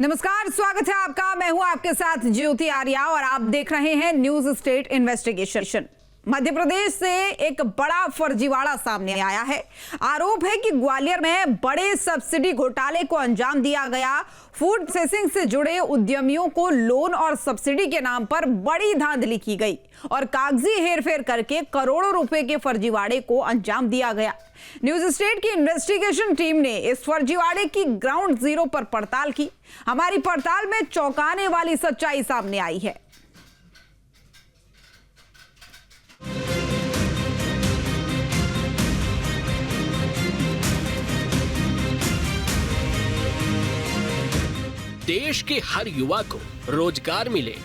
नमस्कार, स्वागत है आपका। मैं हूं आपके साथ ज्योति आर्या और आप देख रहे हैं news state investigation. Madhya Pradesh से एक बड़ा फर्जीवाड़ा सामने आया है। आरोप है कि ग्वालियर में बड़े सब्सिडी घोटाले को अंजाम दिया गया। फूड प्रोसेसिंग से जुड़े उद्यमियों को लोन और सब्सिडी के नाम पर बड़ी धांधली की गई और कागजी हेरफेर करके करोड़ों रुपए के फर्जीवाड़े को अंजाम दिया गया। न्यूज स्टेट की इन्वेस्टिगेशन टीम ने इस फर्जीवाड़े की ग्राउंड जीरो पर पड़ताल की। हमारी पड़ताल में चौंकाने वाली सच्चाई सामने आई है। देश के हर युवा को रोजगार मिले,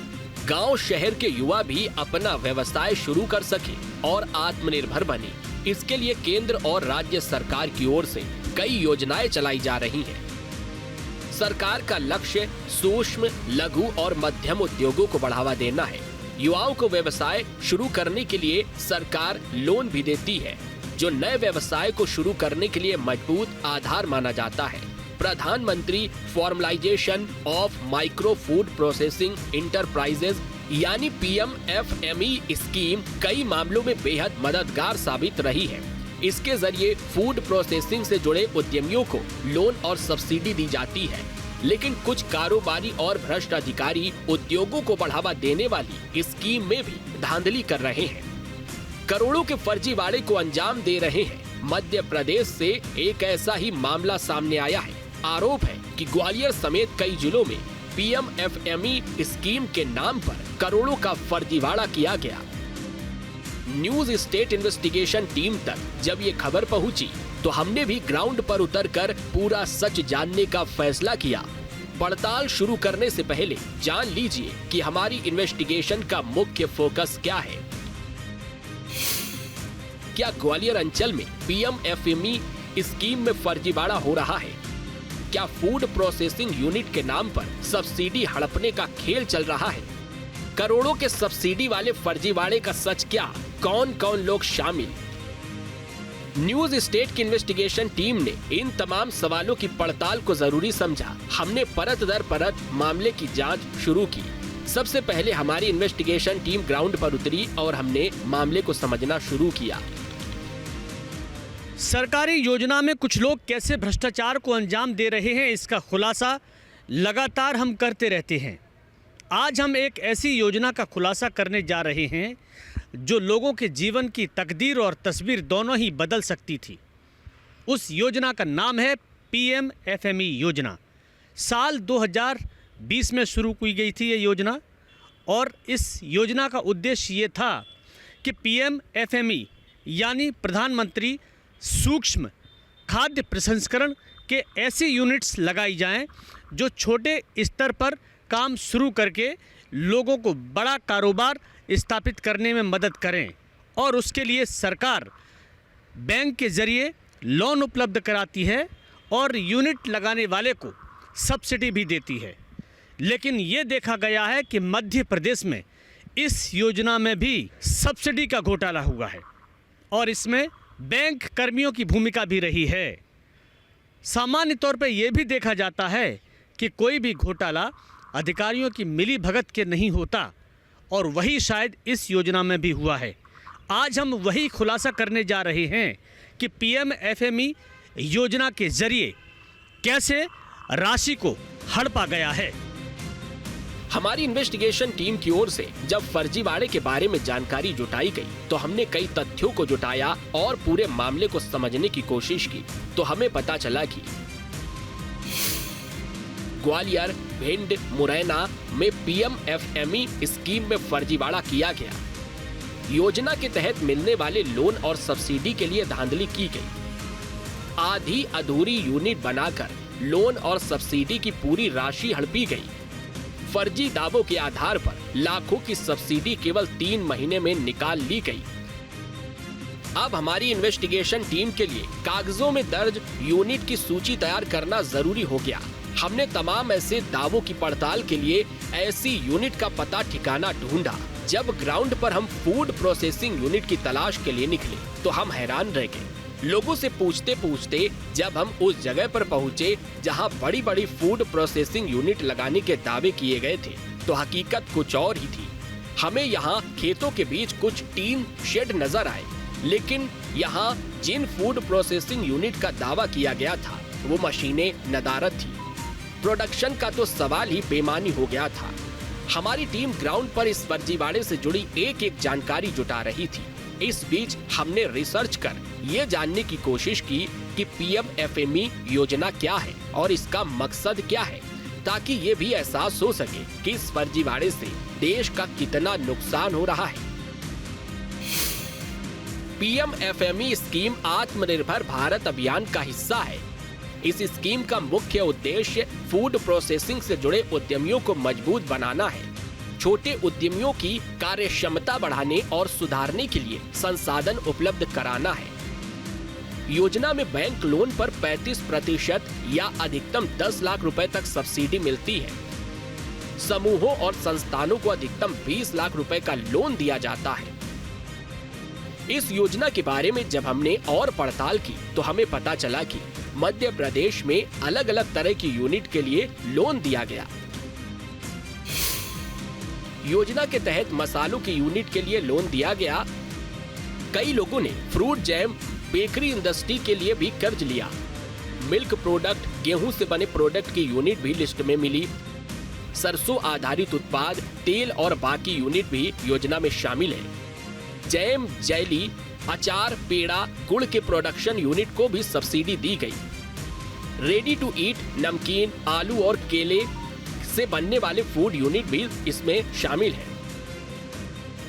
गांव शहर के युवा भी अपना व्यवसाय शुरू कर सके और आत्मनिर्भर बने, इसके लिए केंद्र और राज्य सरकार की ओर से कई योजनाएं चलाई जा रही हैं। सरकार का लक्ष्य सूक्ष्म, लघु और मध्यम उद्योगों को बढ़ावा देना है। युवाओं को व्यवसाय शुरू करने के लिए सरकार लोन भी देती है, जो नए व्यवसाय को शुरू करने के लिए मजबूत आधार माना जाता है। प्रधानमंत्री formalisation of micro food processing enterprises यानी PMFME स्कीम कई मामलों में बेहद मददगार साबित रही है। इसके जरिए फूड प्रोसेसिंग से जुड़े उद्यमियों को लोन और सब्सिडी दी जाती है, लेकिन कुछ कारोबारी और भ्रष्ट अधिकारी उद्योगों को बढ़ावा देने वाली इस स्कीम में भी धांधली कर रहे हैं, करोड़ों के फर्जीवाड़े को अंजाम दे रहे हैं। मध्य प्रदेश से एक ऐसा ही मामला सामने आया है। आरोप है कि ग्वालियर समेत कई जिलों में PMFME स्कीम के नाम पर करोड़ों का फर्जीवाड़ा किया गया। न्यूज स्टेट इन्वेस्टिगेशन टीम तक जब ये खबर पहुंची तो हमने भी ग्राउंड पर उतरकर पूरा सच जानने का फैसला किया। पड़ताल शुरू करने से पहले जान लीजिए कि हमारी इन्वेस्टिगेशन का मुख्य फोकस क्या है। क्या ग्वालियर अंचल में PMFME स्कीम में फर्जीवाड़ा हो रहा है? क्या फूड प्रोसेसिंग यूनिट के नाम पर सब्सिडी हड़पने का खेल चल रहा है? करोड़ों के सब्सिडी वाले फर्जीवाड़े का सच क्या? कौन कौन लोग शामिल? न्यूज स्टेट की इन्वेस्टिगेशन टीम ने इन तमाम सवालों की पड़ताल को जरूरी समझा। हमने परत दर परत मामले की जांच शुरू की। सबसे पहले हमारी इन्वेस्टिगेशन टीम ग्राउंड पर उतरी और हमने मामले को समझना शुरू किया। सरकारी योजना में कुछ लोग कैसे भ्रष्टाचार को अंजाम दे रहे हैं, इसका खुलासा लगातार हम करते रहते हैं। आज हम एक ऐसी योजना का खुलासा करने जा रहे हैं जो लोगों के जीवन की तकदीर और तस्वीर दोनों ही बदल सकती थी। उस योजना का नाम है PMFME योजना। साल 2020 में शुरू की गई थी ये योजना और इस योजना का उद्देश्य ये था कि PMFME यानी प्रधानमंत्री सूक्ष्म खाद्य प्रसंस्करण के ऐसे यूनिट्स लगाई जाएं जो छोटे स्तर पर काम शुरू करके लोगों को बड़ा कारोबार स्थापित करने में मदद करें और उसके लिए सरकार बैंक के ज़रिए लोन उपलब्ध कराती है और यूनिट लगाने वाले को सब्सिडी भी देती है। लेकिन ये देखा गया है कि मध्य प्रदेश में इस योजना में भी सब्सिडी का घोटाला हुआ है और इसमें बैंक कर्मियों की भूमिका भी रही है। सामान्य तौर पर यह भी देखा जाता है कि कोई भी घोटाला अधिकारियों की मिली भगत के नहीं होता और वही शायद इस योजना में भी हुआ है। आज हम वही खुलासा करने जा रहे हैं कि PMFME योजना के जरिए कैसे राशि को हड़पा गया है। हमारी इन्वेस्टिगेशन टीम की ओर से जब फर्जीवाड़े के बारे में जानकारी जुटाई गई तो हमने कई तथ्यों को जुटाया और पूरे मामले को समझने की कोशिश की तो हमें पता चला कि ग्वालियर, भिंड, मुरैना में PMFME स्कीम में फर्जीवाड़ा किया गया। योजना के तहत मिलने वाले लोन और सब्सिडी के लिए धांधली की गई। आधी अधूरी यूनिट बनाकर लोन और सब्सिडी की पूरी राशि हड़पी गई। फर्जी दावों के आधार पर लाखों की सब्सिडी केवल 3 महीने में निकाल ली गई। अब हमारी इन्वेस्टिगेशन टीम के लिए कागजों में दर्ज यूनिट की सूची तैयार करना जरूरी हो गया। हमने तमाम ऐसे दावों की पड़ताल के लिए ऐसी यूनिट का पता ठिकाना ढूंढा। जब ग्राउंड पर हम फूड प्रोसेसिंग यूनिट की तलाश के लिए निकले तो हम हैरान रह गए। लोगों से पूछते पूछते जब हम उस जगह पर पहुँचे जहाँ बड़ी बड़ी फूड प्रोसेसिंग यूनिट लगाने के दावे किए गए थे, तो हकीकत कुछ और ही थी। हमें यहाँ खेतों के बीच कुछ टीन शेड नजर आए, लेकिन यहाँ जिन फूड प्रोसेसिंग यूनिट का दावा किया गया था वो मशीनें नदारद थी। प्रोडक्शन का तो सवाल ही बेमानी हो गया था। हमारी टीम ग्राउंड पर इस फर्जीवाड़े से जुड़ी एक एक जानकारी जुटा रही थी। इस बीच हमने रिसर्च कर ये जानने की कोशिश की कि PMFME योजना क्या है और इसका मकसद क्या है, ताकि ये भी एहसास हो सके कि इस फर्जीवाड़े से देश का कितना नुकसान हो रहा है। PMFME स्कीम आत्मनिर्भर भारत अभियान का हिस्सा है। इस स्कीम का मुख्य उद्देश्य फूड प्रोसेसिंग से जुड़े उद्यमियों को मजबूत बनाना है, छोटे उद्यमियों की कार्यक्षमता बढ़ाने और सुधारने के लिए संसाधन उपलब्ध कराना है। योजना में बैंक लोन पर 35% या अधिकतम 10 लाख रुपए तक सब्सिडी मिलती है। समूहों और संस्थानों को अधिकतम 20 लाख रुपए का लोन दिया जाता है। इस योजना के बारे में जब हमने और पड़ताल की तो हमें पता चला कि मध्य प्रदेश में अलग अलग तरह की यूनिट के लिए लोन दिया गया। योजना के तहत मसालों की यूनिट के लिए लोन दिया गया। कई लोगों ने फ्रूट जैम, बेकरी इंडस्ट्री के लिए भी कर्ज लिया। मिल्क प्रोडक्ट, गेहूं से बने प्रोडक्ट की यूनिट भी लिस्ट में मिली। सरसों आधारित उत्पाद, तेल और बाकी यूनिट भी योजना में शामिल है। जैम, जेली, अचार, पेड़ा, गुड़ के प्रोडक्शन यूनिट को भी सब्सिडी दी गई। रेडी टू ईट, नमकीन, आलू और केले से बनने वाले फूड यूनिट भी इसमें शामिल है।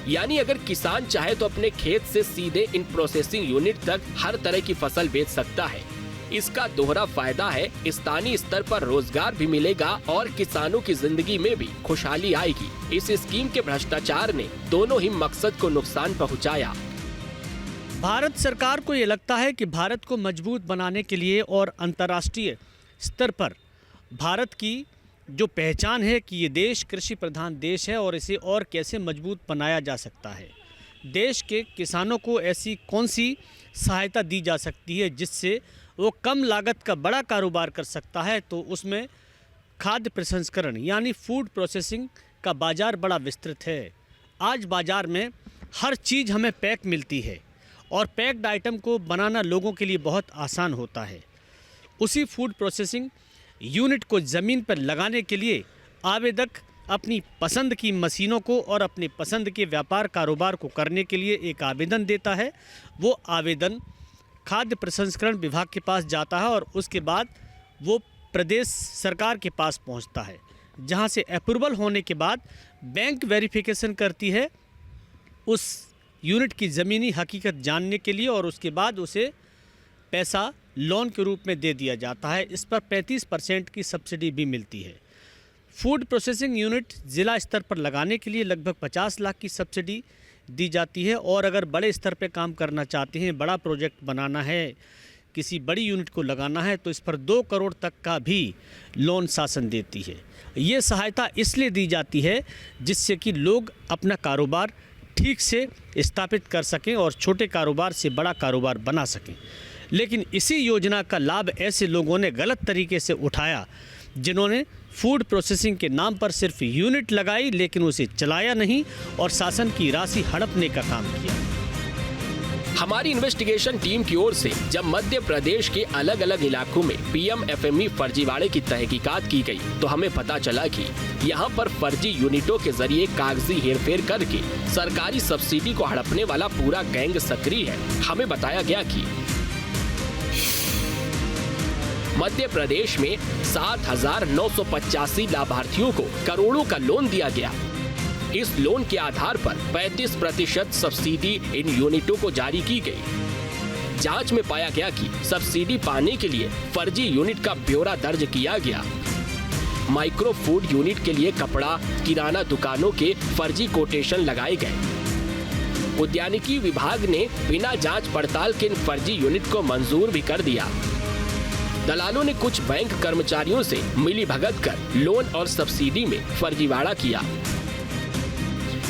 यानी अगर किसान चाहे तो अपने खेत से सीधे इन प्रोसेसिंग यूनिट तक हर तरह की फसल बेच सकता है। इसका दोहरा फायदा है, स्थानीय स्तर पर रोजगार भी मिलेगा और किसानों की जिंदगी में भी खुशहाली आएगी। इस स्कीम के भ्रष्टाचार ने दोनों ही मकसद को नुकसान पहुंचाया। भारत सरकार को ये लगता है कि भारत को मजबूत बनाने के लिए और अंतर्राष्ट्रीय स्तर पर भारत की जो पहचान है कि ये देश कृषि प्रधान देश है और इसे और कैसे मजबूत बनाया जा सकता है। देश के किसानों को ऐसी कौन सी सहायता दी जा सकती है जिससे वो कम लागत का बड़ा कारोबार कर सकता है, तो उसमें खाद्य प्रसंस्करण यानी फूड प्रोसेसिंग का बाज़ार बड़ा विस्तृत है। आज बाज़ार में हर चीज़ हमें पैक मिलती है और पैक्ड आइटम को बनाना लोगों के लिए बहुत आसान होता है। उसी फूड प्रोसेसिंग यूनिट को ज़मीन पर लगाने के लिए आवेदक अपनी पसंद की मशीनों को और अपने पसंद के व्यापार कारोबार को करने के लिए एक आवेदन देता है। वो आवेदन खाद्य प्रसंस्करण विभाग के पास जाता है और उसके बाद वो प्रदेश सरकार के पास पहुंचता है, जहां से अप्रूवल होने के बाद बैंक वेरिफिकेशन करती है उस यूनिट की ज़मीनी हकीकत जानने के लिए और उसके बाद उसे पैसा लोन के रूप में दे दिया जाता है। इस पर 35% की सब्सिडी भी मिलती है। फूड प्रोसेसिंग यूनिट ज़िला स्तर पर लगाने के लिए लगभग 50 लाख की सब्सिडी दी जाती है और अगर बड़े स्तर पे काम करना चाहते हैं, बड़ा प्रोजेक्ट बनाना है, किसी बड़ी यूनिट को लगाना है, तो इस पर 2 करोड़ तक का भी लोन शासन देती है। ये सहायता इसलिए दी जाती है जिससे कि लोग अपना कारोबार ठीक से स्थापित कर सकें और छोटे कारोबार से बड़ा कारोबार बना सकें। लेकिन इसी योजना का लाभ ऐसे लोगों ने गलत तरीके से उठाया जिन्होंने फूड प्रोसेसिंग के नाम पर सिर्फ यूनिट लगाई लेकिन उसे चलाया नहीं और शासन की राशि हड़पने का काम किया। हमारी इन्वेस्टिगेशन टीम की ओर से जब मध्य प्रदेश के अलग अलग इलाकों में PMFME फर्जीवाड़े की तहकीकात की गई तो हमें पता चला कि यहाँ पर फर्जी यूनिटों के जरिए कागजी हेरफेर करके सरकारी सब्सिडी को हड़पने वाला पूरा गैंग सक्रिय है। हमें बताया गया कि मध्य प्रदेश में 7,985 लाभार्थियों को करोड़ों का लोन दिया गया। इस लोन के आधार पर 35% सब्सिडी इन यूनिटों को जारी की गई। जांच में पाया गया कि सब्सिडी पाने के लिए फर्जी यूनिट का ब्यौरा दर्ज किया गया। माइक्रो फूड यूनिट के लिए कपड़ा, किराना दुकानों के फर्जी कोटेशन लगाए गए। उद्यानिकी विभाग ने बिना जांच पड़ताल के इन फर्जी यूनिट को मंजूर भी कर दिया। दलालों ने कुछ बैंक कर्मचारियों से मिलीभगत कर लोन और सब्सिडी में फर्जीवाड़ा किया।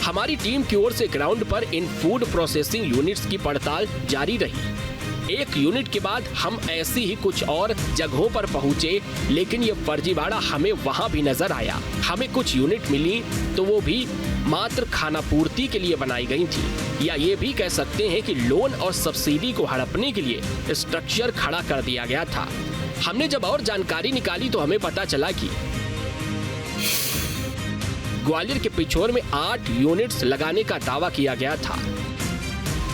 हमारी टीम की ओर से ग्राउंड पर इन फूड प्रोसेसिंग यूनिट्स की पड़ताल जारी रही। एक यूनिट के बाद हम ऐसी ही कुछ और जगहों पर पहुंचे, लेकिन ये फर्जीवाड़ा हमें वहां भी नजर आया। हमें कुछ यूनिट मिली तो वो भी मात्र खाना पूर्ति के लिए बनाई गई थी, या ये भी कह सकते हैं कि लोन और सब्सिडी को हड़पने के लिए स्ट्रक्चर खड़ा कर दिया गया था। हमने जब और जानकारी निकाली तो हमें पता चला कि ग्वालियर के पिछोर में 8 यूनिट्स लगाने का दावा किया गया था।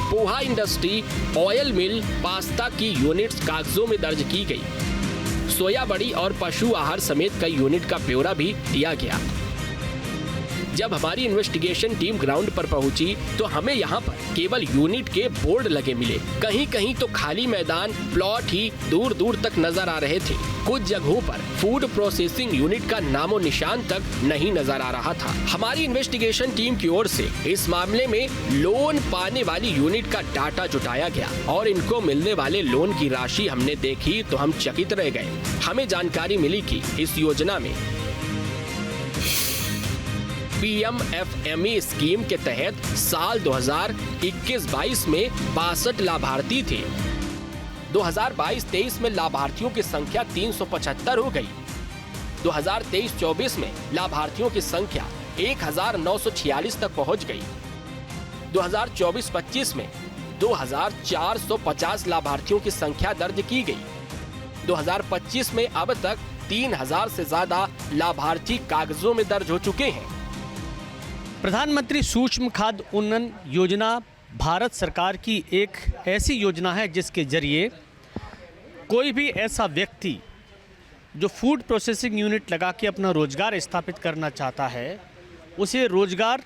पोहा इंडस्ट्री, ऑयल मिल, पास्ता की यूनिट्स कागजों में दर्ज की गई। सोया बड़ी और पशु आहार समेत कई यूनिट का ब्यौरा भी दिया गया। जब हमारी इन्वेस्टिगेशन टीम ग्राउंड पर पहुंची तो हमें यहाँ पर केवल यूनिट के बोर्ड लगे मिले। कहीं कहीं तो खाली मैदान, प्लॉट ही दूर दूर तक नजर आ रहे थे। कुछ जगहों पर फूड प्रोसेसिंग यूनिट का नामो निशान तक नहीं नजर आ रहा था। हमारी इन्वेस्टिगेशन टीम की ओर से इस मामले में लोन पाने वाली यूनिट का डाटा जुटाया गया और इनको मिलने वाले लोन की राशि हमने देखी तो हम चकित रह गए। हमें जानकारी मिली कि इस योजना में PMFME स्कीम के तहत साल 2021-22 में 62 लाभार्थी थे। 2022-23 में लाभार्थियों की संख्या 375 हो गई। 2023-24 में लाभार्थियों की संख्या 1946 तक पहुंच गई। 2024-25 में 2450 लाभार्थियों की संख्या दर्ज की गई। 2025 में अब तक 3000 से ज्यादा लाभार्थी कागजों में दर्ज हो चुके हैं। प्रधानमंत्री सूक्ष्म खाद्य उन्नयन योजना भारत सरकार की एक ऐसी योजना है जिसके जरिए कोई भी ऐसा व्यक्ति जो फूड प्रोसेसिंग यूनिट लगा के अपना रोजगार स्थापित करना चाहता है, उसे रोजगार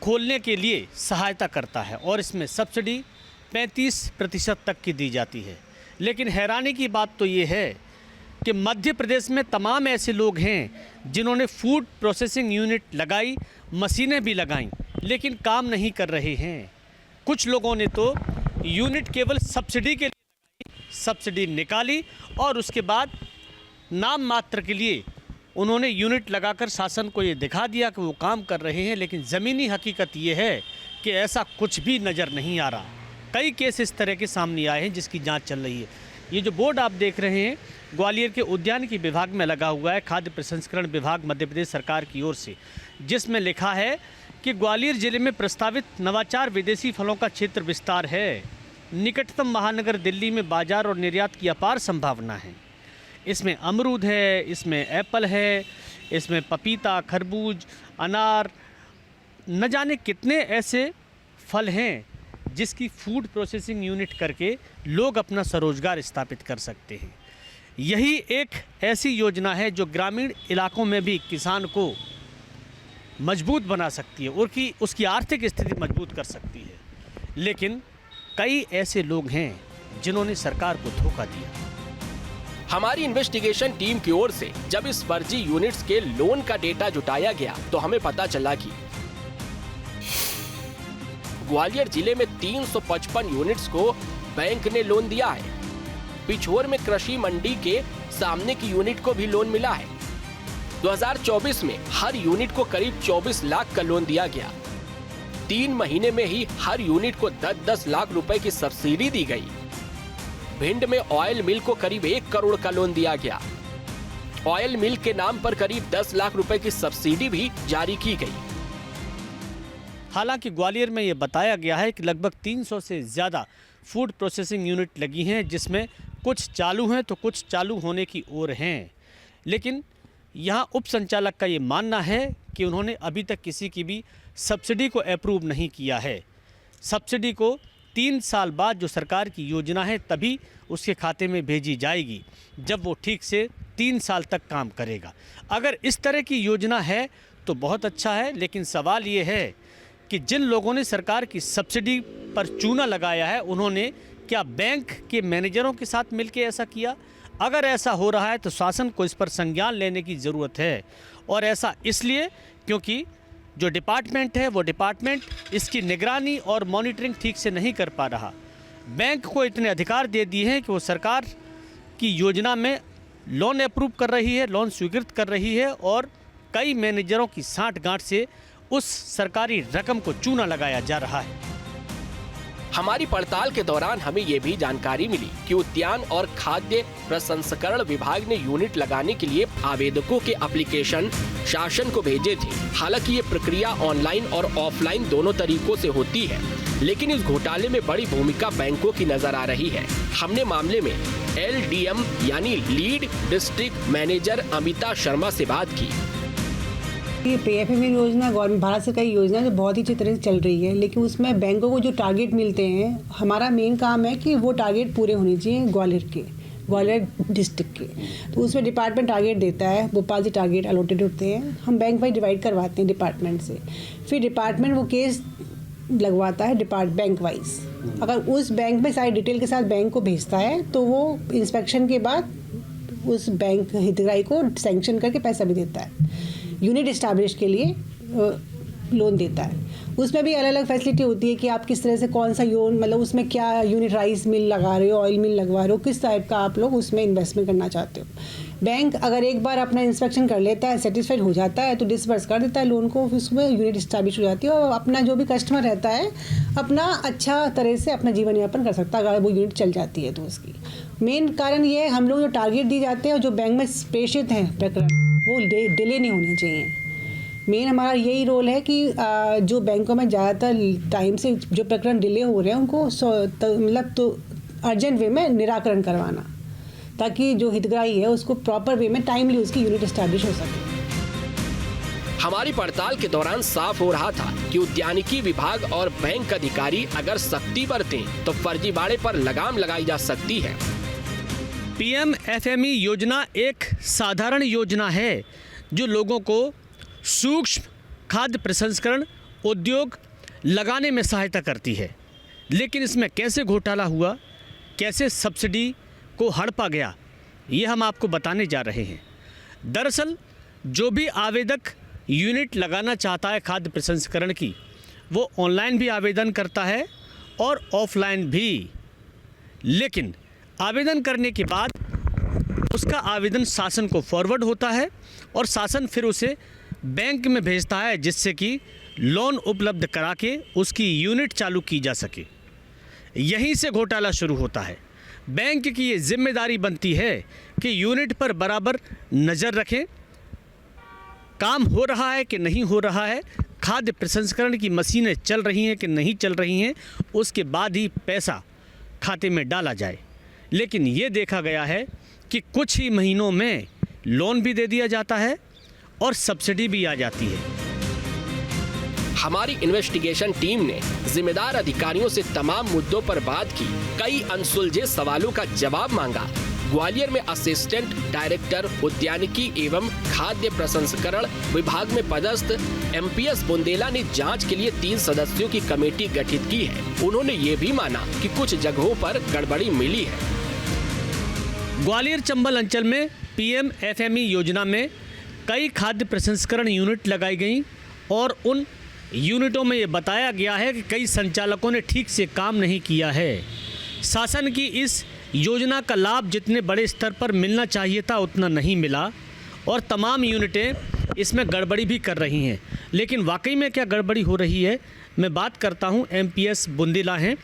खोलने के लिए सहायता करता है और इसमें सब्सिडी 35% तक की दी जाती है। लेकिन हैरानी की बात तो ये है कि मध्य प्रदेश में तमाम ऐसे लोग हैं जिन्होंने फूड प्रोसेसिंग यूनिट लगाई, मशीनें भी लगाईं, लेकिन काम नहीं कर रहे हैं। कुछ लोगों ने तो यूनिट केवल सब्सिडी के लिए सब्सिडी निकाली और उसके बाद नाम मात्र के लिए उन्होंने यूनिट लगाकर शासन को ये दिखा दिया कि वो काम कर रहे हैं, लेकिन ज़मीनी हकीकत ये है कि ऐसा कुछ भी नज़र नहीं आ रहा। कई केस इस तरह के सामने आए हैं जिसकी जांच चल रही है। ये जो बोर्ड आप देख रहे हैं ग्वालियर के उद्यानिकी विभाग में लगा हुआ है, खाद्य प्रसंस्करण विभाग मध्य प्रदेश सरकार की ओर से, जिसमें लिखा है कि ग्वालियर जिले में प्रस्तावित नवाचार विदेशी फलों का क्षेत्र विस्तार है। निकटतम महानगर दिल्ली में बाजार और निर्यात की अपार संभावना है। इसमें अमरूद है, इसमें एप्पल है, इसमें पपीता, खरबूज, अनार, न जाने कितने ऐसे फल हैं जिसकी फूड प्रोसेसिंग यूनिट करके लोग अपना स्वरोजगार स्थापित कर सकते हैं। यही एक ऐसी योजना है जो ग्रामीण इलाकों में भी किसान को मजबूत बना सकती है और कि उसकी आर्थिक स्थिति मजबूत कर सकती है। लेकिन कई ऐसे लोग हैं जिन्होंने सरकार को धोखा दिया। हमारी इन्वेस्टिगेशन टीम की ओर से जब इस फर्जी यूनिट्स के लोन का डेटा जुटाया गया तो हमें पता चला कि ग्वालियर जिले में 355 यूनिट्स को बैंक ने लोन दिया है। पिछोर में कृषि मंडी के सामने की यूनिट को भी लोन मिला है। 2024 में हर यूनिट को करीब 24 लाख का लोन दिया गया। 3 महीने में ही हर यूनिट को 10-10 लाख रुपए की सब्सिडी दी गई। भिंड में ऑयल मिल को करीब 1 करोड़ का लोन दिया गया। ऑयल मिल के नाम पर करीब 10 लाख रुपए की सब्सिडी भी जारी की गई। हालांकि ग्वालियर में ये बताया गया है कि लगभग 300 से ज़्यादा फूड प्रोसेसिंग यूनिट लगी हैं, जिसमें कुछ चालू हैं तो कुछ चालू होने की ओर हैं। लेकिन यहाँ उप संचालक का ये मानना है कि उन्होंने अभी तक किसी की भी सब्सिडी को अप्रूव नहीं किया है। सब्सिडी को 3 साल बाद जो सरकार की योजना है तभी उसके खाते में भेजी जाएगी, जब वो ठीक से 3 साल तक काम करेगा। अगर इस तरह की योजना है तो बहुत अच्छा है, लेकिन सवाल ये है कि जिन लोगों ने सरकार की सब्सिडी पर चूना लगाया है उन्होंने क्या बैंक के मैनेजरों के साथ मिलकर ऐसा किया? अगर ऐसा हो रहा है तो शासन को इस पर संज्ञान लेने की ज़रूरत है। और ऐसा इसलिए क्योंकि जो डिपार्टमेंट है वो डिपार्टमेंट इसकी निगरानी और मॉनिटरिंग ठीक से नहीं कर पा रहा। बैंक को इतने अधिकार दे दिए हैं कि वो सरकार की योजना में लोन अप्रूव कर रही है, लोन स्वीकृत कर रही है और कई मैनेजरों की सांठ गांठ से उस सरकारी रकम को चूना लगाया जा रहा है। हमारी पड़ताल के दौरान हमें ये भी जानकारी मिली कि उद्यान और खाद्य प्रसंस्करण विभाग ने यूनिट लगाने के लिए आवेदकों के एप्लीकेशन शासन को भेजे थे। हालांकि ये प्रक्रिया ऑनलाइन और ऑफलाइन दोनों तरीकों से होती है, लेकिन इस घोटाले में बड़ी भूमिका बैंकों की नजर आ रही है। हमने मामले में LDM यानी lead district manager Amita Sharma से बात की। ये PFME योजना गवर्नमेंट भारत सरकार की योजना जो बहुत ही अच्छी तरह से चल रही है, लेकिन उसमें बैंकों को जो टारगेट मिलते हैं, हमारा मेन काम है कि वो टारगेट पूरे होने चाहिए ग्वालियर डिस्ट्रिक्ट के। तो उसमें डिपार्टमेंट टारगेट देता है, भोपाल से टारगेट अलॉटेड होते हैं, हम बैंक वाइज डिवाइड करवाते हैं डिपार्टमेंट से, फिर डिपार्टमेंट वो केस लगवाता है बैंक वाइज। अगर उस बैंक में सारी डिटेल के साथ बैंक को भेजता है तो वो इंस्पेक्शन के बाद उस बैंक हितग्राही को सैंक्शन करके पैसा भी देता है, यूनिट इस्टेब्लिश के लिए लोन देता है। उसमें भी अलग अलग फैसिलिटी होती है कि आप किस तरह से कौन सा मतलब उसमें क्या यूनिट राइस मिल लगा रहे हो, ऑयल मिल लगवा रहे हो, किस टाइप का आप लोग उसमें इन्वेस्टमेंट करना चाहते हो। बैंक अगर एक बार अपना इंस्पेक्शन कर लेता है, सेटिस्फाइड हो जाता है तो डिसबर्स कर देता है लोन को, फिर उसमें यूनिट इस्टेब्लिश हो जाती है और अपना जो भी कस्टमर रहता है अपना अच्छा तरह से अपना जीवन यापन कर सकता है अगर वो यूनिट चल जाती है तो उसकी। मेन कारण ये है हम लोग जो टारगेट दिए जाते हैं और जो बैंक में प्रेषित हैं प्रकरण वो डिले नहीं होने चाहिए। मेन हमारा यही रोल है कि जो बैंकों में ज़्यादातर टाइम से जो प्रकरण डिले हो रहे हैं उनको मतलब तो अर्जेंट वे में निराकरण करवाना, ताकि जो हितग्राही है उसको प्रॉपर वे में टाइमली उसकी यूनिट एस्टैब्लिश हो सके। हमारी पड़ताल के दौरान साफ हो रहा था कि उद्यानिकी विभाग और बैंक अधिकारी अगर सख्ती बरतें तो फर्जीवाड़े पर लगाम लगाई जा सकती है। PMFME योजना एक साधारण योजना है जो लोगों को सूक्ष्म खाद्य प्रसंस्करण उद्योग लगाने में सहायता करती है, लेकिन इसमें कैसे घोटाला हुआ, कैसे सब्सिडी को हड़पा गया, ये हम आपको बताने जा रहे हैं। दरअसल जो भी आवेदक यूनिट लगाना चाहता है खाद्य प्रसंस्करण की, वो ऑनलाइन भी आवेदन करता है और ऑफलाइन भी, लेकिन आवेदन करने के बाद उसका आवेदन शासन को फॉरवर्ड होता है और शासन फिर उसे बैंक में भेजता है, जिससे कि लोन उपलब्ध करा के उसकी यूनिट चालू की जा सके। यहीं से घोटाला शुरू होता है। बैंक की ये जिम्मेदारी बनती है कि यूनिट पर बराबर नज़र रखें, काम हो रहा है कि नहीं हो रहा है, खाद्य प्रसंस्करण की मशीनें चल रही हैं कि नहीं चल रही हैं, उसके बाद ही पैसा खाते में डाला जाए। लेकिन ये देखा गया है कि कुछ ही महीनों में लोन भी दे दिया जाता है और सब्सिडी भी आ जाती है। हमारी इन्वेस्टिगेशन टीम ने जिम्मेदार अधिकारियों से तमाम मुद्दों पर बात की, कई अनसुलझे सवालों का जवाब मांगा। ग्वालियर में असिस्टेंट डायरेक्टर उद्यानिकी एवं खाद्य प्रसंस्करण विभाग में पदस्थ MPS बुंदेला ने जांच के लिए 3 सदस्यों की कमेटी गठित की है। उन्होंने ये भी माना कि कुछ जगहों पर गड़बड़ी मिली है। ग्वालियर चंबल अंचल में PMFME योजना में कई खाद्य प्रसंस्करण यूनिट लगाई गई और उन यूनिटों में ये बताया गया है कि कई संचालकों ने ठीक से काम नहीं किया है। शासन की इस योजना का लाभ जितने बड़े स्तर पर मिलना चाहिए था उतना नहीं मिला और तमाम यूनिटें इसमें गड़बड़ी भी कर रही हैं। लेकिन वाकई में क्या गड़बड़ी हो रही है, मैं बात करता हूं, MPS बुंदेला हैं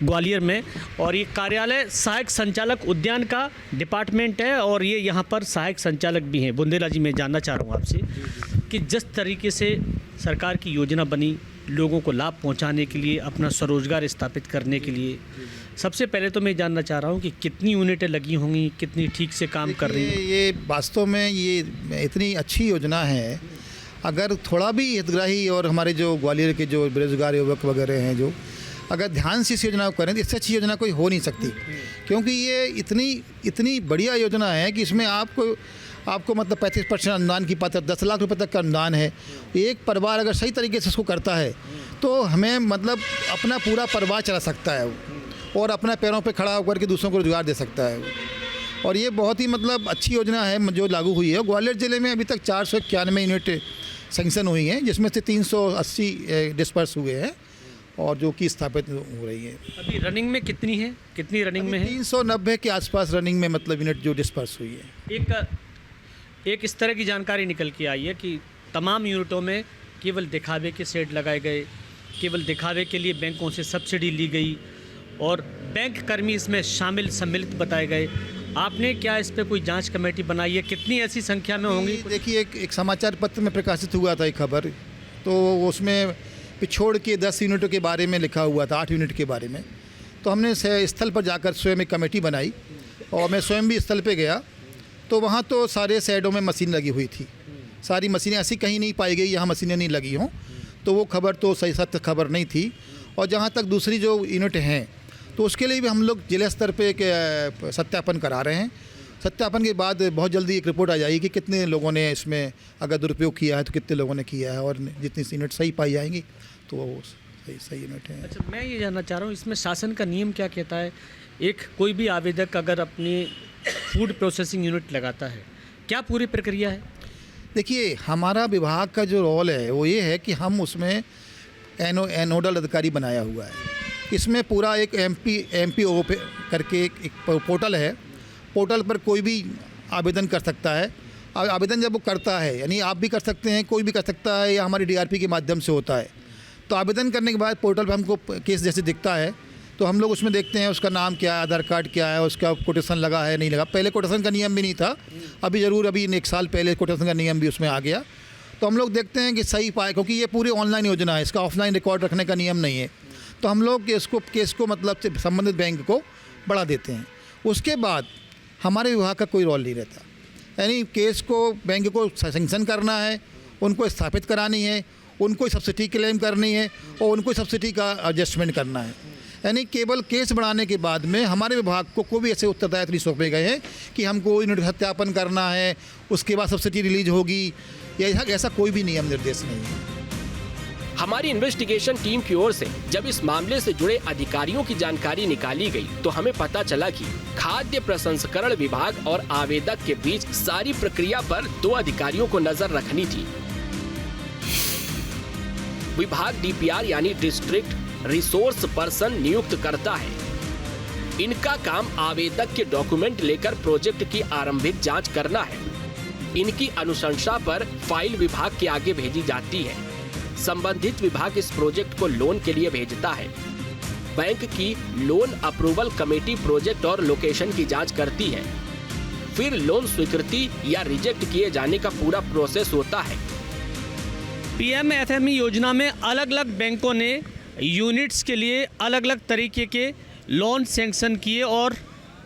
ग्वालियर में और ये कार्यालय सहायक संचालक उद्यान का डिपार्टमेंट है और ये यहाँ पर सहायक संचालक भी हैं। बुंदेला जी, मैं जानना चाह रहा हूँ आपसे कि जिस तरीके से सरकार की योजना बनी लोगों को लाभ पहुँचाने के लिए, अपना स्वरोजगार स्थापित करने के लिए, सबसे पहले तो मैं जानना चाह रहा हूँ कि कितनी यूनिटें लगी होंगी, कितनी ठीक से काम कर रही हैं? ये वास्तव में ये इतनी अच्छी योजना है, अगर थोड़ा भी हितग्राही और हमारे जो ग्वालियर के जो बेरोजगार युवक वगैरह हैं जो अगर ध्यान से इस योजना को करें तो इससे अच्छी योजना कोई हो नहीं सकती, क्योंकि ये इतनी बढ़िया योजना है कि इसमें आपको मतलब 35% अनुदान की पात्रता, 10 लाख रुपए तक का अनुदान है। एक परिवार अगर सही तरीके से इसको करता है तो हमें मतलब अपना पूरा परिवार चला सकता है और अपने पैरों पे खड़ा होकर के दूसरों को रोजगार दे सकता है। और ये बहुत ही मतलब अच्छी योजना है जो लागू हुई है। ग्वालियर ज़िले में अभी तक 491 यूनिट सेंक्शन हुई हैं, जिसमें से 380 डिस्पर्स हुए हैं और जो कि स्थापित हो रही है। अभी रनिंग में कितनी है, कितनी रनिंग में है? 390 के आसपास रनिंग में मतलब यूनिट जो डिस्पर्स हुई है। एक इस तरह की जानकारी निकल के आई है कि तमाम यूनिटों में केवल दिखावे के सेट लगाए गए, केवल दिखावे के लिए बैंकों से सब्सिडी ली गई और बैंक कर्मी इसमें सम्मिलित बताए गए। आपने क्या इस पे कोई जांच कमेटी बनाई है? कितनी ऐसी संख्या में होंगी? देखिए, एक समाचार पत्र में प्रकाशित हुआ था एक खबर, तो उसमें पिछोड़ के 10 यूनिटों के बारे में लिखा हुआ था, 8 यूनिट के बारे में। तो हमने स्थल पर जाकर स्वयं एक कमेटी बनाई और मैं स्वयं भी स्थल पे गया, तो वहाँ तो सारे साइडों में मशीन लगी हुई थी। सारी मशीनें ऐसी कहीं नहीं पाई गई यहाँ मशीनें नहीं लगी हों, तो वो खबर तो सही सत्य खबर नहीं थी। और जहाँ तक दूसरी जो यूनिट हैं, तो उसके लिए भी हम लोग जिला स्तर पे एक सत्यापन करा रहे हैं। सत्यापन के बाद बहुत जल्दी एक रिपोर्ट आ जाएगी कि कितने लोगों ने इसमें अगर दुरुपयोग किया है तो कितने लोगों ने किया है, और जितनी यूनिट सही पाई जाएंगी तो वो सही यूनिट है। अच्छा, मैं ये जानना चाह रहा हूँ, इसमें शासन का नियम क्या कहता है? एक कोई भी आवेदक अगर अपनी फूड प्रोसेसिंग यूनिट लगाता है, क्या पूरी प्रक्रिया है? देखिए, हमारा विभाग का जो रोल है वो ये है कि हम उसमें नोडल अधिकारी बनाया हुआ है। इसमें पूरा एक MPO पे करके एक पोर्टल है। पोर्टल पर कोई भी आवेदन कर सकता है। आवेदन जब वो करता है, यानी आप भी कर सकते हैं, कोई भी कर सकता है, या हमारी DRP के माध्यम से होता है। तो आवेदन करने के बाद पोर्टल पर हमको केस जैसे दिखता है, तो हम लोग उसमें देखते हैं उसका नाम क्या है, आधार कार्ड क्या है, उसका कोटेशन लगा है नहीं लगा। पहले कोटेशन का नियम भी नहीं था, अभी अभी 1 साल पहले कोटेशन का नियम भी उसमें आ गया। तो हम लोग देखते हैं कि सही पाए, क्योंकि ये पूरी ऑनलाइन योजना है, इसका ऑफलाइन रिकॉर्ड रखने का नियम नहीं है। तो हम लोग केस को मतलब से संबंधित बैंक को बढ़ा देते हैं। उसके बाद हमारे विभाग का कोई रोल नहीं रहता, यानी केस को बैंक को सैंक्शन करना है, उनको स्थापित करानी है, उनको सब्सिडी क्लेम करनी है और उनको सब्सिडी का एडजस्टमेंट करना है। यानी केवल केस बढ़ाने के बाद में हमारे विभाग को कोई भी ऐसे उत्तरदायित्व नहीं सौंपे गए हैं कि हमको यूनिट सत्यापन करना है, उसके बाद सब्सिडी रिलीज होगी, या ऐसा कोई भी नियम निर्देश नहीं है। हमारी इन्वेस्टिगेशन टीम की ओर से जब इस मामले से जुड़े अधिकारियों की जानकारी निकाली गई, तो हमें पता चला कि खाद्य प्रसंस्करण विभाग और आवेदक के बीच सारी प्रक्रिया पर 2 अधिकारियों को नजर रखनी थी। विभाग DPR यानी डिस्ट्रिक्ट रिसोर्स पर्सन नियुक्त करता है। इनका काम आवेदक के डॉक्यूमेंट लेकर प्रोजेक्ट की आरंभिक जांच करना है। इनकी अनुशंसा पर फाइल विभाग के आगे भेजी जाती है। संबंधित विभाग इस प्रोजेक्ट को लोन के लिए भेजता है। बैंक की लोन अप्रूवल कमेटी प्रोजेक्ट और लोकेशन की जांच करती है। फिर लोन स्वीकृति या रिजेक्ट किए जाने का पूरा प्रोसेस होता है। PMFME योजना में अलग अलग बैंकों ने यूनिट्स के लिए अलग अलग तरीके के लोन सैंक्शन किए और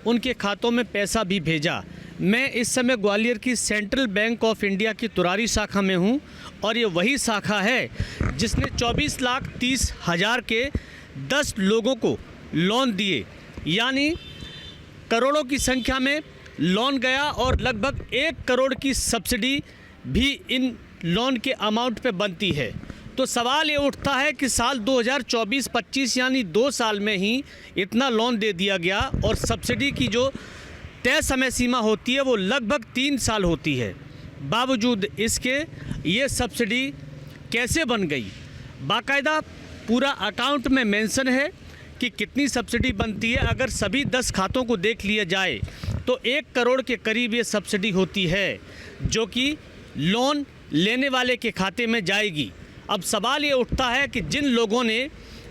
उनके खातों में पैसा भी भेजा। मैं इस समय ग्वालियर की सेंट्रल बैंक ऑफ इंडिया की तुरारी शाखा में हूं और ये वही शाखा है जिसने 24,30,000 के 10 लोगों को लोन दिए, यानी करोड़ों की संख्या में लोन गया और लगभग 1 करोड़ की सब्सिडी भी इन लोन के अमाउंट पे बनती है। तो सवाल ये उठता है कि साल 2024-25 यानी 2 साल में ही इतना लोन दे दिया गया और सब्सिडी की जो तय समय सीमा होती है वो लगभग 3 साल होती है। बावजूद इसके ये सब्सिडी कैसे बन गई? बाकायदा पूरा अकाउंट में मेंशन है कि कितनी सब्सिडी बनती है। अगर सभी 10 खातों को देख लिया जाए तो 1 करोड़ के करीब ये सब्सिडी होती है जो कि लोन लेने वाले के खाते में जाएगी। अब सवाल ये उठता है कि जिन लोगों ने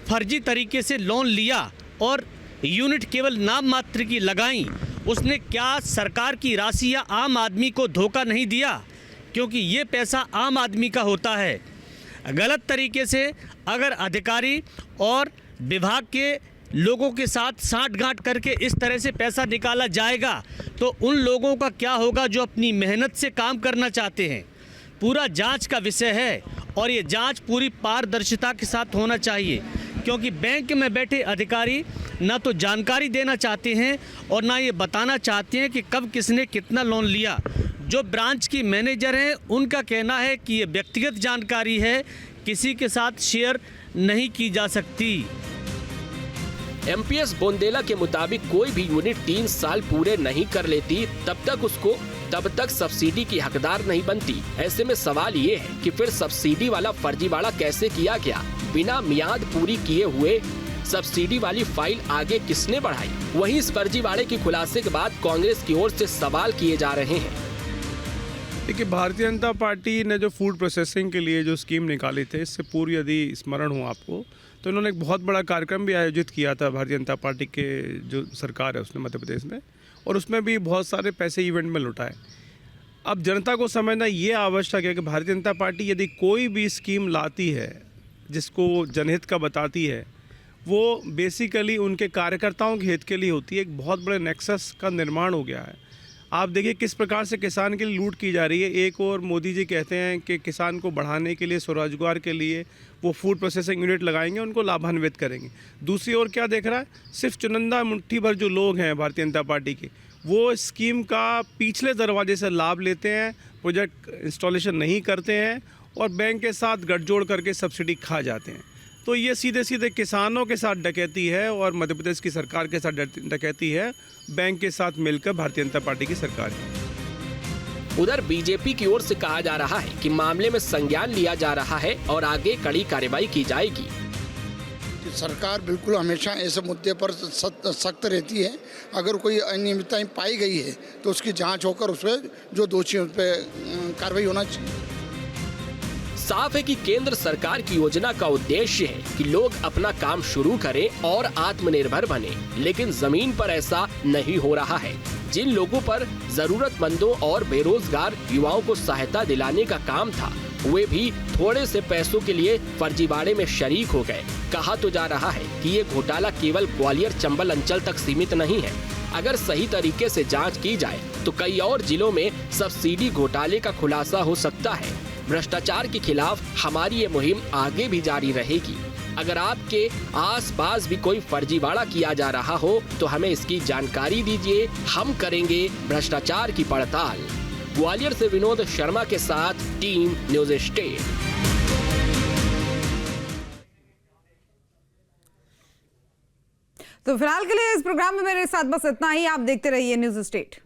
फर्जी तरीके से लोन लिया और यूनिट केवल नाम मात्र की लगाई, उसने क्या सरकार की राशि या आम आदमी को धोखा नहीं दिया? क्योंकि ये पैसा आम आदमी का होता है। गलत तरीके से अगर अधिकारी और विभाग के लोगों के साथ साँठ-गाँठ करके इस तरह से पैसा निकाला जाएगा तो उन लोगों का क्या होगा जो अपनी मेहनत से काम करना चाहते हैं? पूरा जांच का विषय है और ये जांच पूरी पारदर्शिता के साथ होना चाहिए, क्योंकि बैंक में बैठे अधिकारी ना तो जानकारी देना चाहते हैं और ना ये बताना चाहते हैं कि कब किसने कितना लोन लिया। जो ब्रांच की मैनेजर हैं उनका कहना है कि ये व्यक्तिगत जानकारी है, किसी के साथ शेयर नहीं की जा सकती। MPS बोंदेला के मुताबिक कोई भी यूनिट 3 साल पूरे नहीं कर लेती तब तक सब्सिडी की हकदार नहीं बनती। ऐसे में सवाल ये है कि फिर सब्सिडी वाला फर्जीवाड़ा कैसे किया गया? बिना मियाद पूरी किए हुए सब्सिडी वाली फाइल आगे किसने बढ़ाई? वहीं इस फर्जीवाड़े के खुलासे के बाद कांग्रेस की ओर से सवाल किए जा रहे हैं। देखिए, भारतीय जनता पार्टी ने जो फूड प्रोसेसिंग के लिए जो स्कीम निकाली थे, इससे पूर्व यदि स्मरण हो आपको, तो इन्होंने एक बहुत बड़ा कार्यक्रम भी आयोजित किया था भारतीय जनता पार्टी के जो सरकार है उसने मध्य प्रदेश में, और उसमें भी बहुत सारे पैसे इवेंट में लुटाए। अब जनता को समझना ये आवश्यक है कि भारतीय जनता पार्टी यदि कोई भी स्कीम लाती है जिसको जनहित का बताती है, वो बेसिकली उनके कार्यकर्ताओं के हित के लिए होती है। एक बहुत बड़े नेक्सस का निर्माण हो गया है। आप देखिए किस प्रकार से किसान के लिए लूट की जा रही है। एक और मोदी जी कहते हैं कि किसान को बढ़ाने के लिए, स्वरोजगार के लिए वो फूड प्रोसेसिंग यूनिट लगाएंगे, उनको लाभान्वित करेंगे। दूसरी ओर क्या देख रहा है, सिर्फ चुनिंदा मुट्ठी भर जो लोग हैं भारतीय जनता पार्टी के, वो स्कीम का पिछले दरवाजे से लाभ लेते हैं, प्रोजेक्ट इंस्टॉलेशन नहीं करते हैं और बैंक के साथ गठजोड़ करके सब्सिडी खा जाते हैं। तो ये सीधे सीधे किसानों के साथ डकैती है और मध्य प्रदेश की सरकार के साथ डकैती है, बैंक के साथ मिलकर भारतीय जनता पार्टी की सरकार की। उधर बीजेपी की ओर से कहा जा रहा है कि मामले में संज्ञान लिया जा रहा है और आगे कड़ी कार्रवाई की जाएगी। सरकार बिल्कुल हमेशा ऐसे मुद्दे पर सख्त रहती है। अगर कोई अनियमितताएं पाई गई है तो उसकी जांच होकर उस पर जो दोषी उस पर कार्रवाई होना चाहिए। साफ है कि केंद्र सरकार की योजना का उद्देश्य है कि लोग अपना काम शुरू करें और आत्मनिर्भर बने, लेकिन जमीन पर ऐसा नहीं हो रहा है। जिन लोगों पर जरूरतमंदों और बेरोजगार युवाओं को सहायता दिलाने का काम था, वे भी थोड़े से पैसों के लिए फर्जीवाड़े में शरीक हो गए। कहा तो जा रहा है कि ये घोटाला केवल ग्वालियर चंबल अंचल तक सीमित नहीं है। अगर सही तरीके से जांच की जाए तो कई और जिलों में सब्सिडी घोटाले का खुलासा हो सकता है। भ्रष्टाचार के खिलाफ हमारी ये मुहिम आगे भी जारी रहेगी। अगर आपके आसपास भी कोई फर्जीवाड़ा किया जा रहा हो तो हमें इसकी जानकारी दीजिए, हम करेंगे भ्रष्टाचार की पड़ताल। ग्वालियर से विनोद शर्मा के साथ टीम न्यूज स्टेट। तो फिलहाल के लिए इस प्रोग्राम में मेरे साथ बस इतना ही। आप देखते रहिए न्यूज स्टेट।